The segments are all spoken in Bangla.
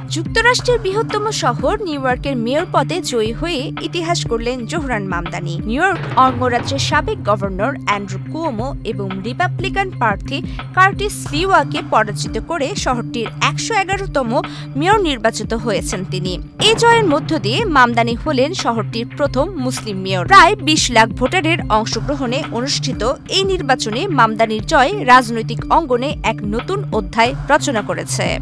যুক্তরাষ্ট্রের বৃহত্তম শহর নিউ ইয়র্কের মেয়র পদে জয়ী হয়ে ইতিহাস করলেন জোহরান মামদানি। নিউ ইয়র্ক অঙ্গরাজ্যের সাবেক গভর্নর অ্যান্ড্রু কুওমো এবং রিপাবলিকান প্রার্থী কার্টিস লিওয়াকে পরাজিত করে শহরটির ১১১তম মেয়র নির্বাচিত হয়েছেন তিনি। এই জয়ের মধ্য দিয়ে মামদানি হলেন শহরটির প্রথম মুসলিম মেয়র। প্রায় ২০ লাখ ভোটারের অংশগ্রহণে অনুষ্ঠিত এই নির্বাচনে মামদানির জয় রাজনৈতিক অঙ্গনে এক নতুন অধ্যায় রচনা করেছে।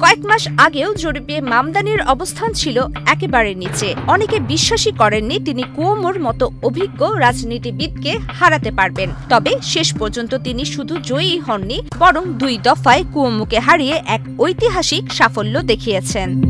কয়েক মাস আগেও জরিপে মামদানির অবস্থান ছিল একেবারে নিচে। অনেকে বিশ্বাসই করেননি তিনি কুওমোর মতো অভিজ্ঞ রাজনীতিবিদকে হারাতে পারবেন। তবে শেষ পর্যন্ত তিনি শুধু জয়ী হননি, বরং ২ দফায় কুওমোকে হারিয়ে এক ঐতিহাসিক সাফল্য দেখিয়েছেন।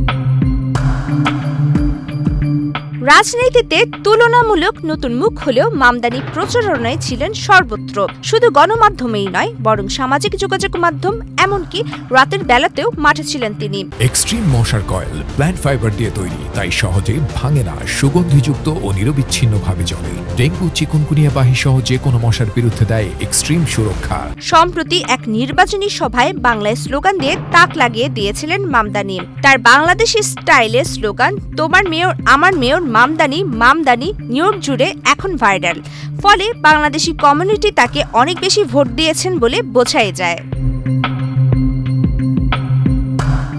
রাজনীতিতে তুলনামূলক নতুন মুখ হলেও মামদানি প্রচারণায় ছিলেন সর্বত্র। শুধু গণমাধ্যমেই নয়, বরং সামাজিক যোগাযোগ মাধ্যম, এমনকি রাতের বেলাতেও মাঠে ছিলেন তিনি। এক্সট্রিম মশার কয়েল প্ল্যান্ট ফাইবার দিয়ে তৈরি, তাই সহজে ভাঙে না, সুগন্ধিযুক্ত ও নিরবিচ্ছিন্নভাবে জ্বলে। ডেঙ্গু, চিকুনগুনিয়া বাহি সহ যে কোনো মশার বিরুদ্ধে দেয় এক্সট্রিম সুরক্ষা। সম্প্রতি এক নির্বাচনী সভায় বাংলায় স্লোগান দিয়ে তাক লাগিয়ে দিয়েছিলেন মামদানি। তার বাংলাদেশি স্টাইলে স্লোগান "তোমার মেয়র আমার mayor Mamdani Mamdani" new York জুড়ে এখন ভাইরাল। ফলে বাংলাদেশি কমিউনিটি তাকে অনেক বেশি ভোট দিয়েছেন বলে বোঝাই যায়।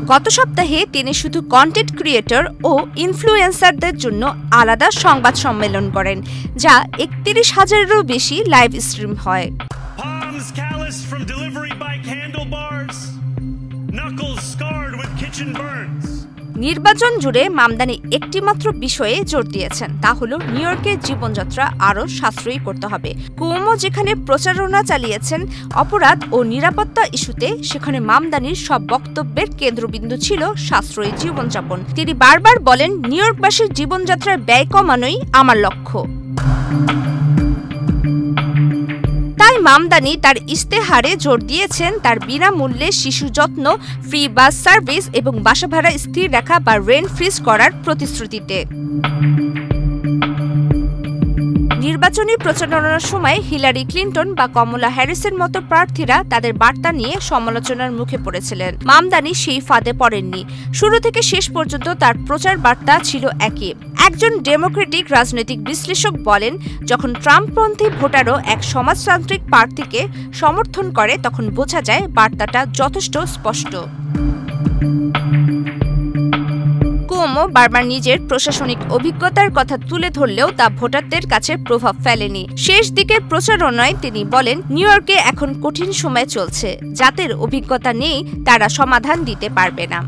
গত সপ্তাহে তিনি শুধু কন্টেন্ট ক্রিয়েটর ও ইনফ্লুয়েন্সারদের জন্য আলাদা সংবাদ সম্মেলন করেন, যা ৩১,০০০-এরও বেশি লাইভ স্ট্রিম হয়। নির্বাচন জুড়ে মামদানি একটিমাত্র বিষয়ে জোর দিয়েছেন, তা হল নিউ ইয়র্কের জীবনযাত্রা আরও সাশ্রয়ী করতে হবে। কুওমো যেখানে প্রচারণা চালিয়েছেন অপরাধ ও নিরাপত্তা ইস্যুতে, সেখানে মামদানির সব বক্তব্যের কেন্দ্রবিন্দু ছিল সাশ্রয়ী জীবনযাপন। তিনি বারবার বলেন, নিউ ইয়র্কবাসীর জীবনযাত্রার ব্যয় কমানোই আমার লক্ষ্য। তাই মামদানি তার ইশতেহারে জোর দিয়েছেন তার বিনামূল্যে শিশু যত্ন, ফ্রি বাস সার্ভিস এবং বাসা ভাড়া স্থির রাখা বা রেন্ট ফ্রিজ করার প্রতিশ্রুতিতে। নির্বাচনী প্রচারণার সময় হিলারি ক্লিন্টন বা কমলা হ্যারিসের মতো প্রার্থীরা তাদের বার্তা নিয়ে সমালোচনার মুখে পড়েছিলেন। মামদানি সেই ফাঁদে পড়েননি। শুরু থেকে শেষ পর্যন্ত তার প্রচার বার্তা ছিল একই। একজন ডেমোক্রেটিক রাজনৈতিক বিশ্লেষক বলেন, যখন ট্রাম্পপন্থী ভোটারও এক সমাজতান্ত্রিক প্রার্থীকে সমর্থন করে, তখন বোঝা যায় বার্তাটা যথেষ্ট স্পষ্ট। কুওমো বারবার নিজের প্রশাসনিক অভিজ্ঞতার কথা তুলে ধরলেও তা ভোটারদের কাছে প্রভাব ফেলেনি। শেষ দিকের প্রচারণায় তিনি বলেন, নিউ ইয়র্কে এখন কঠিন সময় চলছে, যাদের অভিজ্ঞতা নেই তারা সমাধান দিতে পারবে না।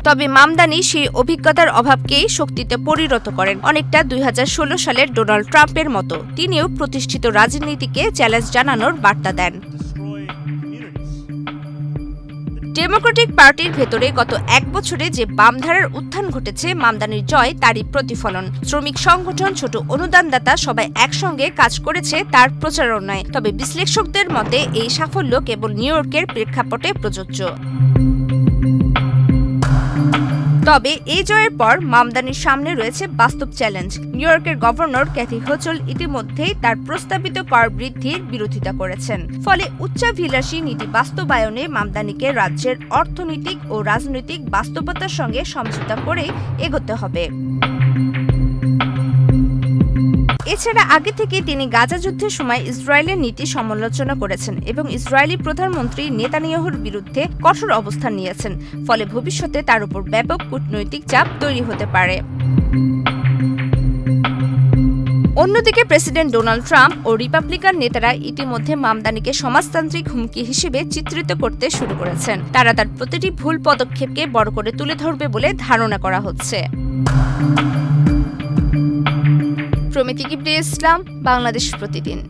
তবে মামদানি সেই অভিজ্ঞতার অভাবকেই শক্তিতে পরিণত করেন, অনেকটা ২০১৬ সালের ডোনাল্ড ট্রাম্পের মতো। তিনিও প্রতিষ্ঠিত রাজনীতিকে চ্যালেঞ্জ জানানোর বার্তা দেন। ডেমোক্রেটিক পার্টির ভেতরে গত ১ বছরে যে বামধারার উত্থান ঘটেছে, মামদানির জয় তারই প্রতিফলন। শ্রমিক সংগঠন, ছোট অনুদানদাতা সবাই একসঙ্গে কাজ করেছে তার প্রচারণায়। তবে বিশ্লেষকদের মতে এই সাফল্য কেবল নিউ ইয়র্কের প্রেক্ষাপটে প্রযোজ্য। তবে এই জয়ের পর মামদানির সামনে রয়েছে বাস্তব চ্যালেঞ্জ। নিউ ইয়র্কের গভর্নর ক্যাথি হোচুল ইতিমধ্যেই তার প্রস্তাবিত কর বৃদ্ধির বিরোধিতা করেছেন। ফলে উচ্চাভিলাষী নীতি বাস্তবায়নে মামদানিকে রাজ্যের অর্থনৈতিক ও রাজনৈতিক বাস্তবতার সঙ্গে সমঝোতা করে এগোতে হবে। এছাড়া আগে থেকে তিনি গাজা যুদ্ধের সময় ইসরায়েলের নীতি সমালোচনা করেছেন এবং ইসরায়েলি প্রধানমন্ত্রী নেতানিয়াহুর বিরুদ্ধে কঠোর অবস্থান নিয়েছেন। ফলে ভবিষ্যতে তার উপর ব্যাপক কূটনৈতিক চাপ তৈরি হতে পারে। অন্যদিকে প্রেসিডেন্ট ডোনাল্ড ট্রাম্প ও রিপাবলিকান নেতারা ইতিমধ্যে মামদানিকে সমাজতান্ত্রিক হুমকি হিসেবে চিত্রিত করতে শুরু করেছেন। তারা তার প্রতিটি ভুল পদক্ষেপকে বড় করে তুলে ধরবে বলে ধারণা করা হচ্ছে। প্রমিতি কিবরিয়া ইসলাম, বাংলাদেশ প্রতিদিন।